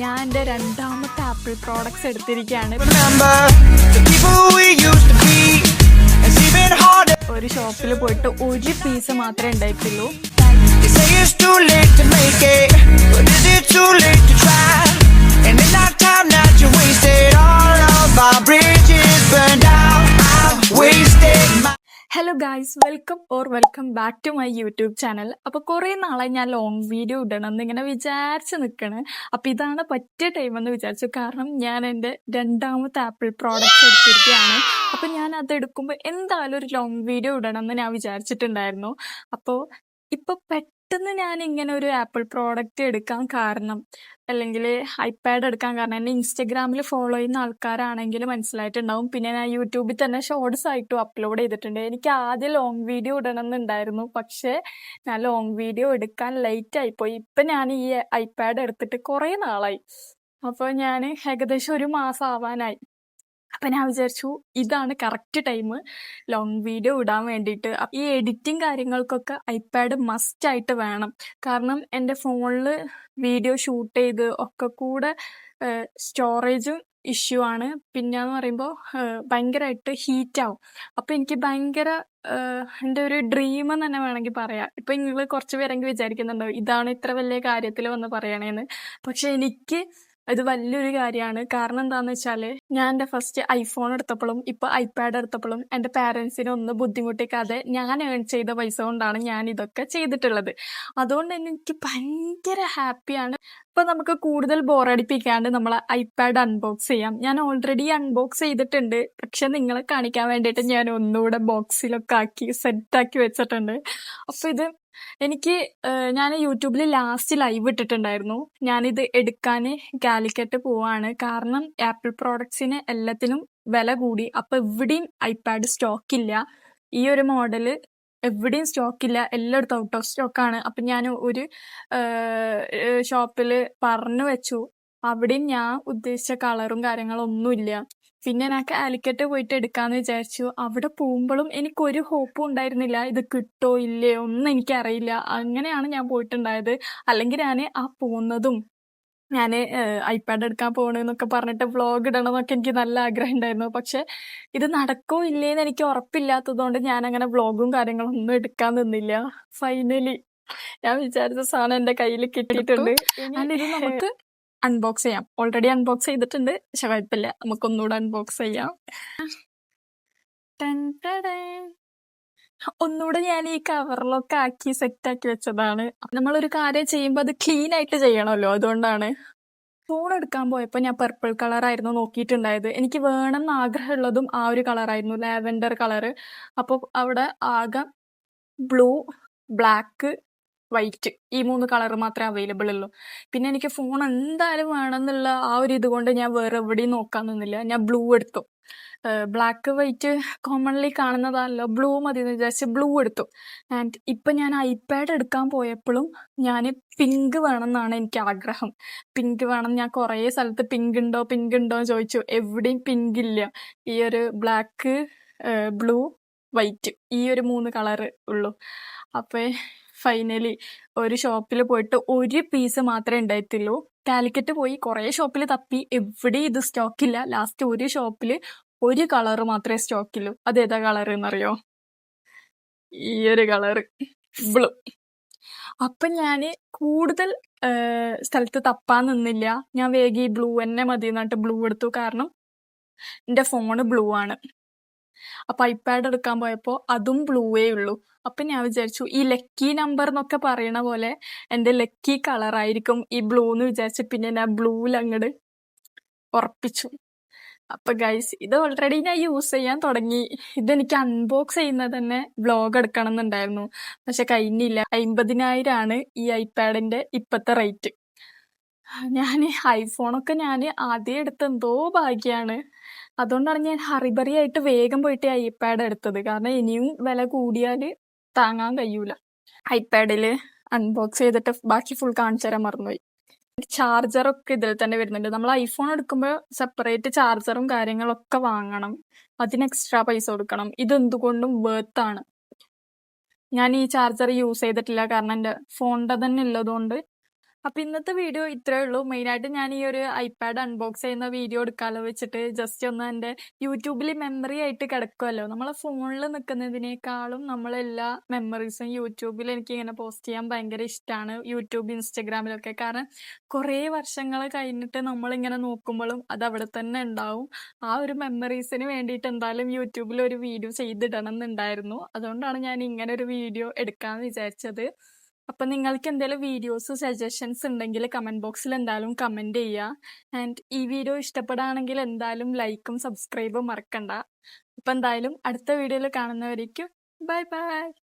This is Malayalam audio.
ഞാൻ എൻ്റെ രണ്ടാമത്തെ ആപ്പിൾ പ്രോഡക്ട്സ് എടുത്തിരിക്കുകയാണ്. ഒരു ഷോപ്പിൽ പോയിട്ട് ഒരു പീസ് മാത്രമേ ഉണ്ടായിട്ടുള്ളൂ. Hello guys, welcome back to my YouTube channel. അപ്പോൾ കുറേ നാളായി ഞാൻ ലോങ് വീഡിയോ ഇടണം എന്നിങ്ങനെ വിചാരിച്ച് നിൽക്കണ്. അപ്പോൾ ഇതാണ് പറ്റിയ ടൈം എന്ന് വിചാരിച്ചു. കാരണം ഞാൻ എൻ്റെ രണ്ടാമത്തെ ആപ്പിൾ പ്രോഡക്റ്റ്സ് എടുത്തിരിക്കുകയാണ്. അപ്പോൾ ഞാൻ അത് എടുക്കുമ്പോൾ എന്തായാലും ഒരു ലോങ് വീഡിയോ ഇടണം എന്ന് ഞാൻ വിചാരിച്ചിട്ടുണ്ടായിരുന്നു. അപ്പോൾ ഇപ്പോൾ പെട്ടെന്ന് ഞാൻ ഇങ്ങനെ ഒരു ആപ്പിൾ പ്രോഡക്റ്റ് എടുക്കാൻ കാരണം, അല്ലെങ്കിൽ ഐപാഡ് എടുക്കാൻ കാരണം, എന്നെ ഇൻസ്റ്റഗ്രാമിൽ ഫോളോ ചെയ്യുന്ന ആൾക്കാരാണെങ്കിൽ മനസ്സിലായിട്ടുണ്ടാവും. പിന്നെ ഞാൻ യൂട്യൂബിൽ തന്നെ ഷോർട്സ് ആയിട്ടും അപ്ലോഡ് ചെയ്തിട്ടുണ്ട്. എനിക്ക് ആദ്യം ലോങ് വീഡിയോ ഇടണം എന്നുണ്ടായിരുന്നു, പക്ഷേ ഞാൻ ലോങ് വീഡിയോ എടുക്കാൻ ലേറ്റ് ആയിപ്പോയി. ഇപ്പം ഞാൻ ഈ ഐപാഡ് എടുത്തിട്ട് കുറേ നാളായി. അപ്പോൾ ഞാൻ ഏകദേശം ഒരു മാസം ആവാനായി. അപ്പം ഞാൻ വിചാരിച്ചു ഇതാണ് കറക്റ്റ് ടൈം ലോങ് വീഡിയോ ഇടാൻ വേണ്ടിയിട്ട്. ഈ എഡിറ്റിംഗ് കാര്യങ്ങൾക്കൊക്കെ ഐപാഡ് മസ്റ്റ് ആയിട്ട് വേണം. കാരണം എൻ്റെ ഫോണിൽ വീഡിയോ ഷൂട്ട് ചെയ്ത് ഒക്കെ കൂടെ സ്റ്റോറേജും ഇഷ്യൂ ആണ്. പിന്നെന്ന് പറയുമ്പോൾ ഭയങ്കരമായിട്ട് ഹീറ്റാവും. അപ്പോൾ എനിക്ക് ഭയങ്കര എൻ്റെ ഒരു ഡ്രീം എന്ന് തന്നെ വേണമെങ്കിൽ പറയാം. ഇപ്പം നിങ്ങൾ കുറച്ച് പേരെങ്കിലും വിചാരിക്കുന്നുണ്ടാവും ഇതാണ് ഇത്ര വലിയ കാര്യത്തിൽ വന്ന് പറയണേന്ന്. പക്ഷെ എനിക്ക് ഇത് വലിയൊരു കാര്യമാണ്. കാരണം എന്താണെന്ന് വെച്ചാൽ, ഞാൻ എൻ്റെ ഫസ്റ്റ് ഐഫോൺ എടുത്തപ്പോഴും ഇപ്പോൾ ഐപാഡ് എടുത്തപ്പോഴും എൻ്റെ പാരൻസിനെ ഒന്ന് ബുദ്ധിമുട്ടിക്കാതെ ഞാൻ ഏൺ ചെയ്ത പൈസ കൊണ്ടാണ് ഞാൻ ഇതൊക്കെ ചെയ്തിട്ടുള്ളത്. അതുകൊണ്ട് തന്നെ എനിക്ക് ഭയങ്കര ഹാപ്പിയാണ്. ഇപ്പം നമുക്ക് കൂടുതൽ ബോറടിപ്പിക്കാണ്ട് നമ്മൾ ഐപാഡ് അൺബോക്സ് ചെയ്യാം. ഞാൻ ഓൾറെഡി അൺബോക്സ് ചെയ്തിട്ടുണ്ട്, പക്ഷെ നിങ്ങളെ കാണിക്കാൻ വേണ്ടിയിട്ട് ഞാൻ ഒന്നുകൂടെ ബോക്സിലൊക്കെ ആക്കി സെറ്റാക്കി വെച്ചിട്ടുണ്ട്. അപ്പോൾ ഇത് എനിക്ക് ഞാൻ യൂട്യൂബിൽ ലാസ്റ്റ് ലൈവ് ഇട്ടിട്ടുണ്ടായിരുന്നു. ഞാനിത് എടുക്കാൻ കാലിക്കറ്റ് പോവാണ്. കാരണം ആപ്പിൾ പ്രോഡക്ട്സിന് എല്ലാത്തിനും വില കൂടി. അപ്പോൾ എവിടെയും ഐപാഡ് സ്റ്റോക്കില്ല. ഈ ഒരു മോഡല് എവിടെയും സ്റ്റോക്കില്ല, എല്ലായിടത്തും ഔട്ട് ഓഫ് സ്റ്റോക്കാണ്. അപ്പം ഞാൻ ഒരു ഷോപ്പിൽ പറഞ്ഞു വെച്ചു. അവിടെയും ഞാൻ ഉദ്ദേശിച്ച കളറും കാര്യങ്ങളും ഒന്നുമില്ല. പിന്നെ ഞാൻ കാലിക്കറ്റ് പോയിട്ട് എടുക്കാമെന്ന് വിചാരിച്ചു. അവിടെ പോകുമ്പോഴും എനിക്കൊരു ഹോപ്പും ഉണ്ടായിരുന്നില്ല ഇത് കിട്ടോ ഇല്ലയോ ഒന്നും എനിക്കറിയില്ല. അങ്ങനെയാണ് ഞാൻ പോയിട്ടുണ്ടായത്. അല്ലെങ്കിൽ ഞാൻ ആ പോകുന്നതും ഞാൻ ഐപാഡ് എടുക്കാൻ പോകണമെന്നൊക്കെ പറഞ്ഞിട്ട് വ്ളോഗ് ഇടണമെന്നൊക്കെ എനിക്ക് നല്ല ആഗ്രഹം ഉണ്ടായിരുന്നു. പക്ഷെ ഇത് നടക്കോ ഇല്ലേന്ന് എനിക്ക് ഉറപ്പില്ലാത്തതുകൊണ്ട് ഞാൻ അങ്ങനെ വ്ളോഗും കാര്യങ്ങളും ഒന്നും എടുക്കാൻ നിന്നില്ല. ഫൈനലി ഞാൻ വിചാരിച്ച സാധനം എൻ്റെ കയ്യിൽ കിട്ടിയിട്ടുണ്ട്. ഇത് നമുക്ക് അൺബോക്സ് ചെയ്യാം. ഓൾറെഡി അൺബോക്സ് ചെയ്തിട്ടുണ്ട്, പക്ഷെ കുഴപ്പമില്ല, നമുക്കൊന്നുകൂടെ അൺബോക്സ് ചെയ്യാം. ഒന്നുകൂടെ ഞാൻ ഈ കവറിലൊക്കെ ആക്കി സെറ്റാക്കി വെച്ചതാണ്. നമ്മളൊരു കാര്യം ചെയ്യുമ്പോൾ അത് ക്ലീൻ ആയിട്ട് ചെയ്യണമല്ലോ, അതുകൊണ്ടാണ്. ഫോൺ എടുക്കാൻ പോയപ്പോൾ ഞാൻ പർപ്പിൾ കളറായിരുന്നു നോക്കിയിട്ടുണ്ടായത്. എനിക്ക് വേണമെന്ന് ആഗ്രഹമുള്ളതും ആ ഒരു കളറായിരുന്നു, ലാവെൻഡർ കളറ്. അപ്പോൾ അവിടെ ആകെ ബ്ലൂ, ബ്ലാക്ക്, വൈറ്റ് ഈ 3 കളർ മാത്രമേ അവൈലബിൾ ഉള്ളൂ. പിന്നെ എനിക്ക് ഫോൺ എന്തായാലും വേണമെന്നുള്ള ആ ഒരു ഇതുകൊണ്ട് ഞാൻ വേറെ എവിടെയും നോക്കാൻ നിന്നില്ല. ഞാൻ ബ്ലൂ എടുത്തു. ബ്ലാക്ക് വൈറ്റ് കോമൺലി കാണുന്നതാണല്ലോ, ബ്ലൂ മതി എന്ന് വിചാരിച്ച് ബ്ലൂ എടുത്തു. ആൻഡ് ഇപ്പം ഞാൻ ഐപാഡ് എടുക്കാൻ പോയപ്പോഴും ഞാൻ പിങ്ക് വേണമെന്നാണ് എനിക്ക് ആഗ്രഹം. പിങ്ക് വേണം. ഞാൻ കുറേ സ്ഥലത്ത് പിങ്ക് ഉണ്ടോ എന്ന് ചോദിച്ചു. എവിടെയും പിങ്ക് ഇല്ല. ഈ ഒരു ബ്ലാക്ക്, ബ്ലൂ, വൈറ്റ് ഈ ഒരു 3 കളറ് ഉള്ളൂ. അപ്പോൾ ഫൈനലി ഒരു ഷോപ്പിൽ പോയിട്ട് ഒരു പീസ് മാത്രമേ ഉണ്ടായിട്ടുള്ളൂ. കാലിക്കറ്റ് പോയി കുറേ ഷോപ്പിൽ തപ്പി, എവിടെയും ഇത് സ്റ്റോക്കില്ല. ലാസ്റ്റ് ഒരു ഷോപ്പിൽ ഒരു കളറ് മാത്രമേ സ്റ്റോക്കില്ലൂ. അതേതാ കളറ് എന്നറിയോ? ഈ ഒരു കളറ്, ബ്ലൂ. അപ്പം ഞാൻ കൂടുതൽ സ്ഥലത്ത് തപ്പാൻ നിന്നില്ല. ഞാൻ വേഗം ഈ ബ്ലൂ തന്നെ മതി എന്നിട്ട് ബ്ലൂ എടുത്തു. കാരണം എൻ്റെ ഫോണ് ബ്ലൂ ആണ്. അപ്പം ഐപാഡ് എടുക്കാൻ പോയപ്പോൾ അതും ബ്ലൂവേ ഉള്ളൂ. അപ്പം ഞാൻ വിചാരിച്ചു ഈ ലക്കി നമ്പർ എന്നൊക്കെ പറയണ പോലെ എൻ്റെ ലക്കി കളറായിരിക്കും ഈ ബ്ലൂ എന്ന് വിചാരിച്ച് പിന്നെ ഞാൻ ബ്ലൂവിൽ അങ്ങോട്ട് ഉറപ്പിച്ചു. അപ്പം ഗൈസ്, ഇത് ഓൾറെഡി ഞാൻ യൂസ് ചെയ്യാൻ തുടങ്ങി. ഇതെനിക്ക് അൺബോക്സ് ചെയ്യുന്നത് തന്നെ വ്ളോഗ് എടുക്കണം എന്നുണ്ടായിരുന്നു, പക്ഷെ കഴിഞ്ഞില്ല. 50,000 ആണ് ഈ ഐപാഡിൻ്റെ ഇപ്പോഴത്തെ റേറ്റ്. ഞാൻ ഐഫോണൊക്കെ ഞാൻ ആദ്യം എടുത്ത എന്തോ ഭാഗ്യമാണ്. അതുകൊണ്ടാണ് ഞാൻ ഹറിബറി ആയിട്ട് വേഗം പോയിട്ട് ഐപാഡ് എടുത്തത്. കാരണം ഇനിയും വില കൂടിയാൽ താങ്ങാൻ കഴിയൂല. ഐപാഡിൽ അൺബോക്സ് ചെയ്തിട്ട് ബാക്കി ഫുൾ കാണിച്ചു തരാൻ മറന്നുപോയി. ചാർജറൊക്കെ ഇതിൽ തന്നെ വരുന്നുണ്ട്. നമ്മൾ ഐഫോൺ എടുക്കുമ്പോൾ സെപ്പറേറ്റ് ചാർജറും കാര്യങ്ങളൊക്കെ വാങ്ങണം, അതിന് എക്സ്ട്രാ പൈസ കൊടുക്കണം. ഇതെന്തുകൊണ്ടും വേർത്താണ്. ഞാൻ ഈ ചാർജർ യൂസ് ചെയ്തിട്ടില്ല, കാരണം എൻ്റെ ഫോണിൻ്റെ തന്നെ ഉള്ളതുകൊണ്ട് അപ്പൊ ഇന്നത്തെ വീഡിയോ ഇത്രേ ഉള്ളൂ. മെയിനായിട്ട് ഞാൻ ഈ ഒരു ഐപാഡ് അൺബോക്സ് ചെയ്യുന്ന വീഡിയോ എടുക്കാലോ വെച്ചിട്ട് ജസ്റ്റ് ഒന്ന് എൻ്റെ യൂട്യൂബിൽ മെമ്മറി ആയിട്ട് കിടക്കുമല്ലോ. നമ്മളെ ഫോണിൽ നിൽക്കുന്നതിനേക്കാളും നമ്മളെല്ലാ മെമ്മറീസും യൂട്യൂബിൽ എനിക്ക് ഇങ്ങനെ പോസ്റ്റ് ചെയ്യാൻ ഭയങ്കര ഇഷ്ടമാണ്. യൂട്യൂബ്, ഇൻസ്റ്റഗ്രാമിലൊക്കെ. കാരണം കുറേ വർഷങ്ങൾ കഴിഞ്ഞിട്ട് നമ്മളിങ്ങനെ നോക്കുമ്പോഴും അത് അവിടെ തന്നെ ഉണ്ടാവും. ആ ഒരു മെമ്മറീസിന് വേണ്ടിയിട്ട് എന്തായാലും യൂട്യൂബിൽ ഒരു വീഡിയോ ചെയ്തിടണം എന്നുണ്ടായിരുന്നു. അതുകൊണ്ടാണ് ഞാൻ ഇങ്ങനെ ഒരു വീഡിയോ എടുക്കാമെന്ന് വിചാരിച്ചത്. അപ്പം നിങ്ങൾക്ക് എന്തെങ്കിലും വീഡിയോസ് സജഷൻസ് ഉണ്ടെങ്കിൽ കമൻറ്റ് ബോക്സിൽ എന്തായാലും കമൻറ്റ് ചെയ്യുക. ആൻഡ് ഈ വീഡിയോ ഇഷ്ടപ്പെടുകയാണെങ്കിൽ എന്തായാലും ലൈക്കും സബ്സ്ക്രൈബും മറക്കണ്ട. അപ്പം എന്തായാലും അടുത്ത വീഡിയോയിൽ കാണുന്നവരേക്കും ബൈ ബൈ.